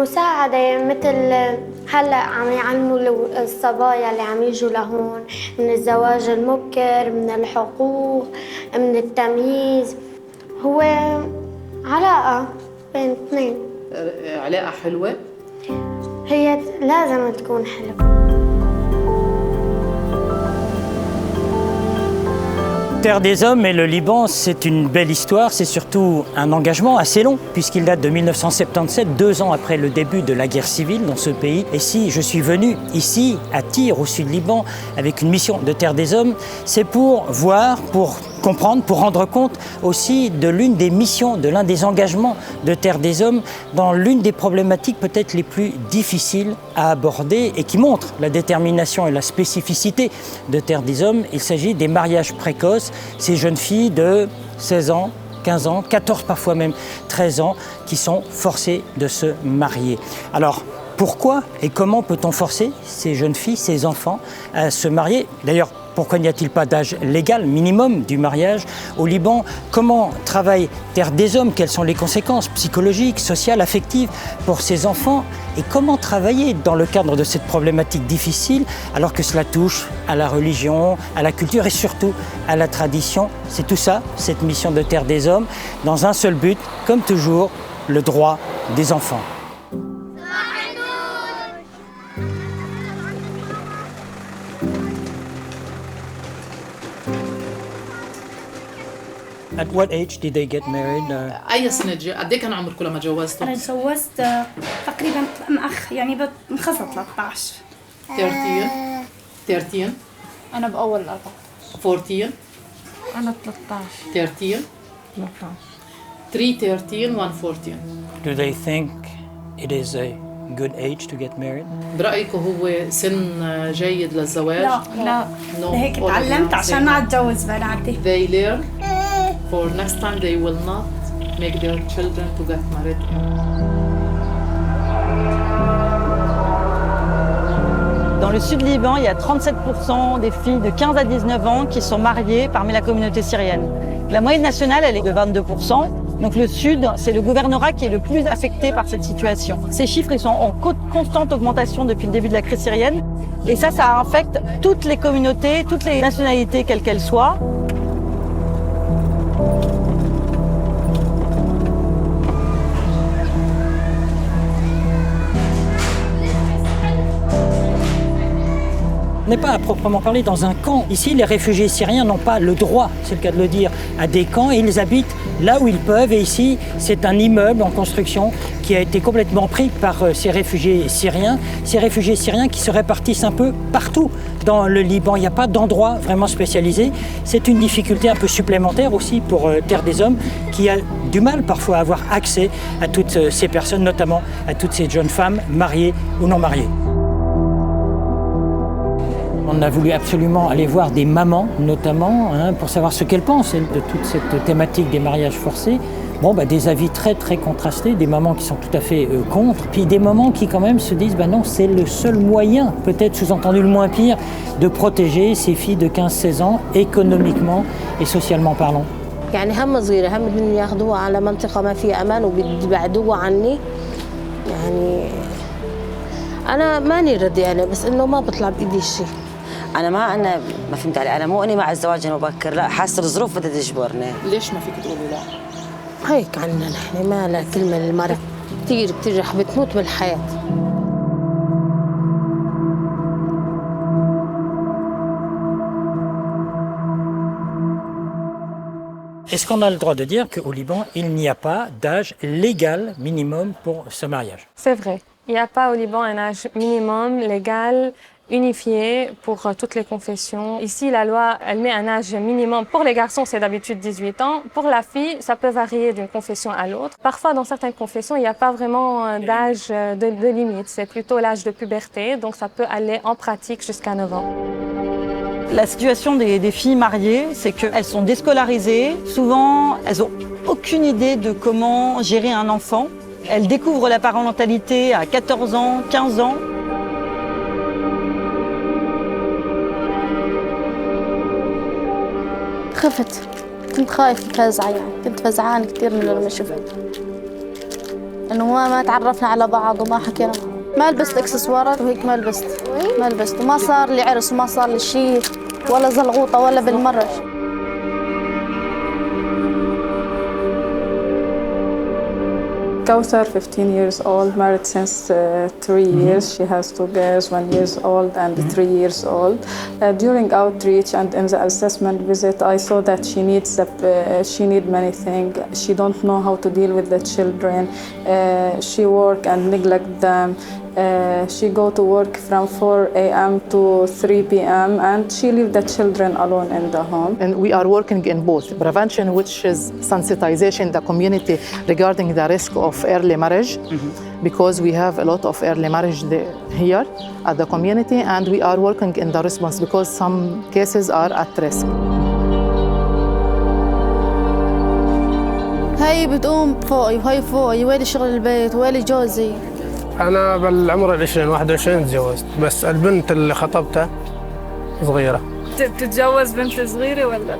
مساعدة مثل هلأ عم يعلموا الصبايا اللي عم يجوا لهون من الزواج المبكر، من الحقوق، من التمييز. هو علاقة بين اثنين. علاقة حلوة؟ هي لازم تكون حلوة. Terre des Hommes et le Liban, c'est une belle histoire, c'est surtout un engagement assez long, puisqu'il date de 1977, 2 ans après le début de la guerre civile dans ce pays. Et si je suis venu ici, à Tyr, au sud Liban, avec une mission de Terre des Hommes, c'est pour voir, pour comprendre, pour rendre compte aussi de l'une des missions, de l'un des engagements de Terre des Hommes dans l'une des problématiques peut-être les plus difficiles à aborder et qui montre la détermination et la spécificité de Terre des Hommes. Il s'agit des mariages précoces, ces jeunes filles de 16 ans, 15 ans, 14 parfois même 13 ans qui sont forcées de se marier. Alors, pourquoi et comment peut-on forcer ces jeunes filles, ces enfants à se marier? D'ailleurs, pourquoi n'y a-t-il pas d'âge légal minimum du mariage au Liban? Comment travaille Terre des Hommes? Quelles sont les conséquences psychologiques, sociales, affectives pour ces enfants? Et comment travailler dans le cadre de cette problématique difficile alors que cela touche à la religion, à la culture et surtout à la tradition? C'est tout ça, cette mission de Terre des Hommes, dans un seul but, comme toujours, le droit des enfants. At what age did they get married? أي سنة قد إيه كان عمركم لما تجوزتوا؟ أنا تجوزت تقريبا مأخ يعني بنخلص 13. 13 أنا بأول 14 أنا 13 13 3 13 1 14. Do they think it is a good age to get married? برأيكم هو سن جيد للزواج؟ لا No. هيك تعلمت عشان ما أتجوز بناتي. They learn for next time they will not make their children to get married. Dans le sud Liban, il y a 37% des filles de 15 à 19 ans qui sont mariées parmi la communauté syrienne. La moyenne nationale, elle est de 22%. Donc le sud, c'est le gouvernorat qui est le plus affecté par cette situation. Ces chiffres, ils sont en constante augmentation depuis le début de la crise syrienne. Et ça affecte toutes les communautés, toutes les nationalités, quelles qu'elles soient. On n'est pas à proprement parler dans un camp. Ici, les réfugiés syriens n'ont pas le droit, c'est le cas de le dire, à des camps et ils habitent là où ils peuvent. Et ici, c'est un immeuble en construction qui a été complètement pris par ces réfugiés syriens qui se répartissent un peu partout dans le Liban. Il n'y a pas d'endroit vraiment spécialisé. C'est une difficulté un peu supplémentaire aussi pour Terre des Hommes qui a du mal parfois à avoir accès à toutes ces personnes, notamment à toutes ces jeunes femmes mariées ou non mariées. On a voulu absolument aller voir des mamans, notamment, pour savoir ce qu'elles pensent de toute cette thématique des mariages forcés. Des avis très très contrastés, des mamans qui sont tout à fait contre, puis des mamans qui quand même se disent non, c'est le seul moyen, peut-être sous-entendu le moins pire, de protéger ces filles de 15-16 ans économiquement et socialement parlant. يعني هم صغيرة هم بدهم ياخذوها على منطقة ما فيها أمان وبيبعدوها عني يعني أنا ماني راضية بس إنه ما بطلع بإيدي شيء. أنا ما فهمت علي، أنا مو إني مع الزواج المبكر، لا حاسة الظروف بدها تجبرني. ليش ما فيك تقولي لا؟ هيك عنا نحن ما لها كلمة للمرأة كثير رح بتموت بالحياة. Est-ce qu'on a le droit de dire qu'au Liban, il n'y a pas d'âge légal minimum pour ce mariage? C'est vrai. Il n'y a pas au Liban un âge minimum légal unifié pour toutes les confessions. Ici, la loi, elle met un âge minimum. Pour les garçons, c'est d'habitude 18 ans. Pour la fille, ça peut varier d'une confession à l'autre. Parfois, dans certaines confessions, il n'y a pas vraiment d'âge de limite. C'est plutôt l'âge de puberté, donc ça peut aller en pratique jusqu'à 9 ans. La situation des filles mariées, c'est qu'elles sont déscolarisées. Souvent, elles n'ont aucune idée de comment gérer un enfant. Elles découvrent la parentalité à 14 ans, 15 ans. خفت كنت خايفة فزعة يعني كنت فزعانة كثير من لما شفت إنه ما تعرفنا على بعض وما حكينا. ما لبست إكسسوارات وهيك ما لبست وما صار لي عرس وما صار لي شيء ولا زلغوطة ولا بالمرة. Kauthar, 15 years old, married since 3 years. She has 2 girls, 1 year old and 3 years old. During outreach and in the assessment visit, I saw that she needs many things. She don't know how to deal with the children. She work and neglect them. She go to work from 4 a.m. to 3 p.m. and she leave the children alone in the home. And we are working in both prevention, which is sensitization in the community regarding the risk of early marriage, because we have a lot of early marriage here at the community, and we are working in the response because some cases are at risk. هاي بتقوم فوقي وهي فوقي، ويلي شغل البيت ويلي جوزي. أنا بالعمر 21 تزوجت، بس البنت اللي خطبتها صغيرة. بتتجوز بنت صغيرة ولا؟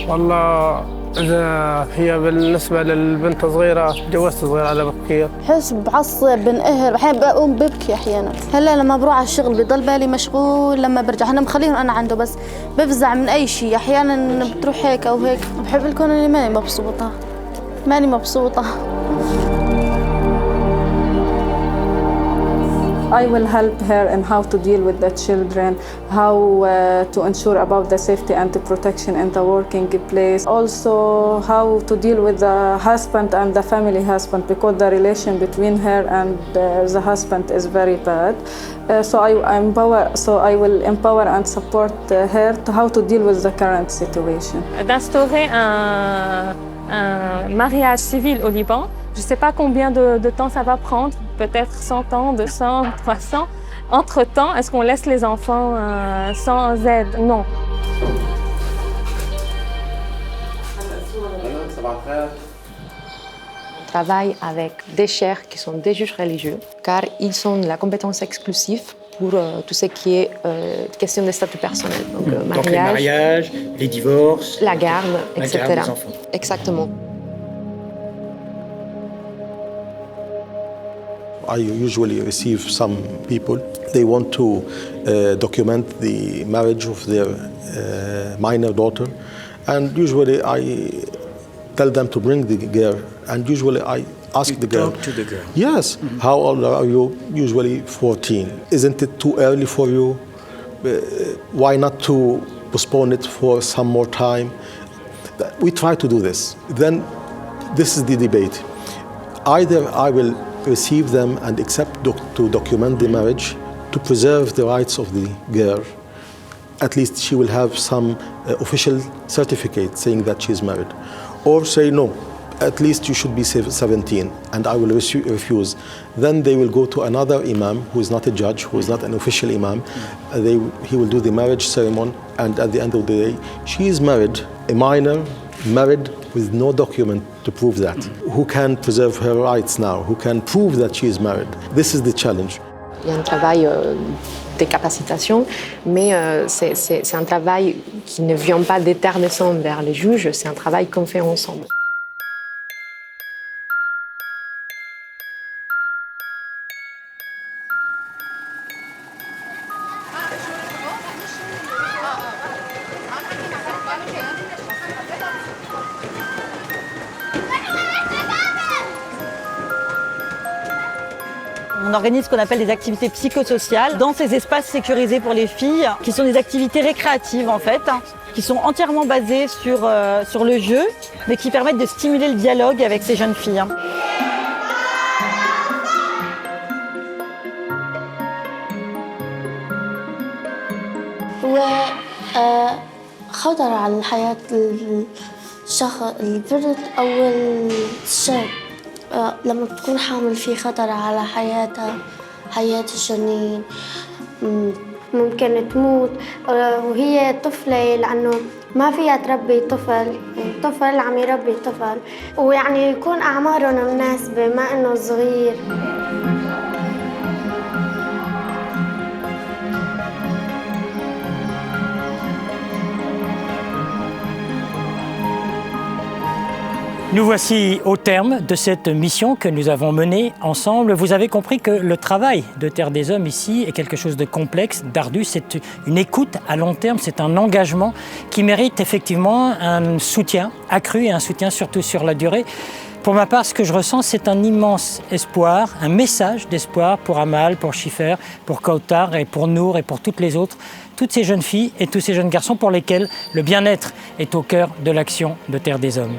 والله إذا هي بالنسبة للبنت صغيرة تجوزت صغيرة على بكير. بحس بعصب بنقهر، أحيانا بقوم ببكي أحيانا. هلا لما بروح على الشغل بضل بالي مشغول، لما برجع أنا مخليهم أنا عنده بس بفزع من أي شيء. أحيانا بتروح هيك أو هيك. بحب لكم إني ماني مبسوطة. I will help her in how to deal with the children, how to ensure about the safety and the protection in the working place. Also, how to deal with the husband and the family husband, because the relation between her and the husband is very bad. So I will empower and support her to how to deal with the current situation. D'instaurer un mariage civil au Liban. Je ne sais pas combien de temps ça va prendre, peut-être 100 ans, 200, 300. Entre-temps, est-ce qu'on laisse les enfants sans aide? Non. On travaille avec des cheikhs qui sont des juges religieux, car ils ont la compétence exclusive pour tout ce qui est question de statut personnel. Donc, Donc les mariages, les divorces, la garde, etc. La garde des enfants. Exactement. I usually receive some people. They want to document the marriage of their minor daughter, and usually I tell them to bring the girl, and usually I ask the girl. Talk to the girl. Yes. How old are you? Usually 14. Isn't it too early for you? Why not to postpone it for some more time? We try to do this. Then this is the debate. Either I will receive them and accept to document the marriage to preserve the rights of the girl. At least she will have some official certificate saying that she is married. Or say no, at least you should be 17 and I will refuse. Then they will go to another imam who is not a judge, who is not an official imam. He will do the marriage ceremony, and at the end of the day, she is married, a minor, married with no document to prove that. Who can preserve her rights now? Who can prove that she is married? This is the challenge. Il y a un travail de capacitation, mais c'est un travail qui ne vient pas des terres descendre vers les juges, c'est un travail qu'on fait ensemble. On organise ce qu'on appelle des activités psychosociales dans ces espaces sécurisés pour les filles, qui sont des activités récréatives en fait, qui sont entièrement basées sur le jeu, mais qui permettent de stimuler le dialogue avec ces jeunes filles. خطر على الحياة البنت أو الشاب. لما بتكون حامل في خطر على حياتها، حياة الجنين، ممكن تموت وهي طفلة، لأنه ما فيها تربي طفل، طفل عم يربي طفل، ويعني يكون أعمارهم مناسبة ما إنه صغير. Nous voici au terme de cette mission que nous avons menée ensemble. Vous avez compris que le travail de Terre des Hommes ici est quelque chose de complexe, d'ardu. C'est une écoute à long terme, c'est un engagement qui mérite effectivement un soutien accru et un soutien surtout sur la durée. Pour ma part, ce que je ressens, c'est un immense espoir, un message d'espoir pour Amal, pour Shifer, pour Kautar et pour Nour et pour toutes les autres, toutes ces jeunes filles et tous ces jeunes garçons pour lesquels le bien-être est au cœur de l'action de Terre des Hommes.